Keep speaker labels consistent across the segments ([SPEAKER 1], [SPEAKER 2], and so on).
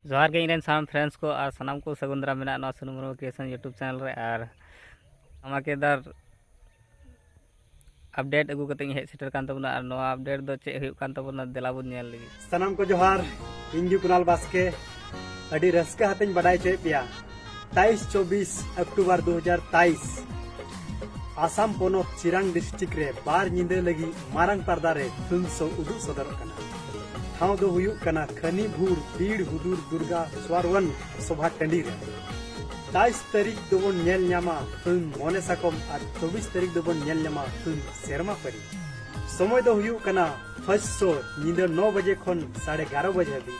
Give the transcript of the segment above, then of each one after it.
[SPEAKER 1] जोहार गे इन साम फ्रेंड्स को और सनाम को सगुंदरा मेना नवा सुनु मुर्मू क्रिएशन यूट्यूब चैनल रे और धमाकेदार अपडेट अगू कते हेज सेटर कान तबना और नवा अपडेट दो चे हुयु कान तबना देला बुन नेल लगी
[SPEAKER 2] सनाम को जोहार इंजू कुणाल बास्के अडी रस्का हतें बड़ाई चे पिया 23-24 अक्टूबर 2023 आसाम पोनोत चिरांग डिस्ट्रिक्ट रे बार निंदे लगी मारंग पर्दा रे फिल्म शो उदु सदर कना ठाव दो हुयु कना खनी भूर बीड़ हुदूर दुर्गा स्वरवन शोभा टंडी रे 23 तारीख दोबन नेल न्यामा फिल्म मोने साकम और 24 तारीख दोबन नेल न्यामा फिल्म सेरमा परी समय दो हुयु कना फर्स्ट शो निंदे 9 बजे खन 11:30 बजे हबी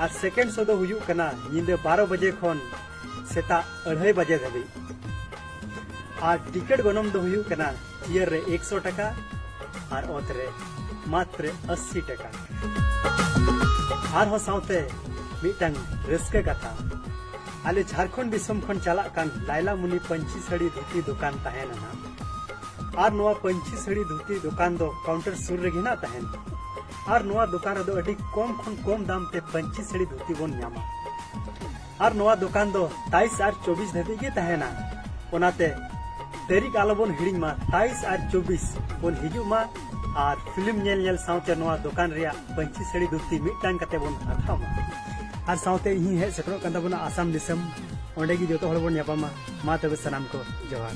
[SPEAKER 2] और सेकेंड शो दो हुयु कना निंदे 12 बजे खन सेता 2:30 बजे हबी और टिकट गनम दो हुयु कना चेयर रे 100 टका और ओत रे मात्र 80 टका और हो साउते मिटंग रस्के कथा आले झारखंड दिसम खन चला कान लाइला मुनि पंची सड़ी धोती दुकान तहन ना और नोआ पंची सड़ी धोती दुकान दो काउंटर सुर रे घिना तहन और नोआ दुकान रे दो अडी कम खन कम दाम ते पंची सड़ी धोती बोन न्यामा और नोआ दुकान दो 23 और 24 धती के तहना ओनाते तारीख आलोबन हिडिंग मा 23 और 24 बोन हिजु मा और फिल्म नेल नेल साउते नोआ दुकान रिया पंची सड़ी धोती मिटांग कते बोन हाथा मा और साउते ही है सेटरो कंदा बोना आसाम दिसम ओंडे गी जोतो हड़ बोन यापामा मा तबे सनाम को जोहार।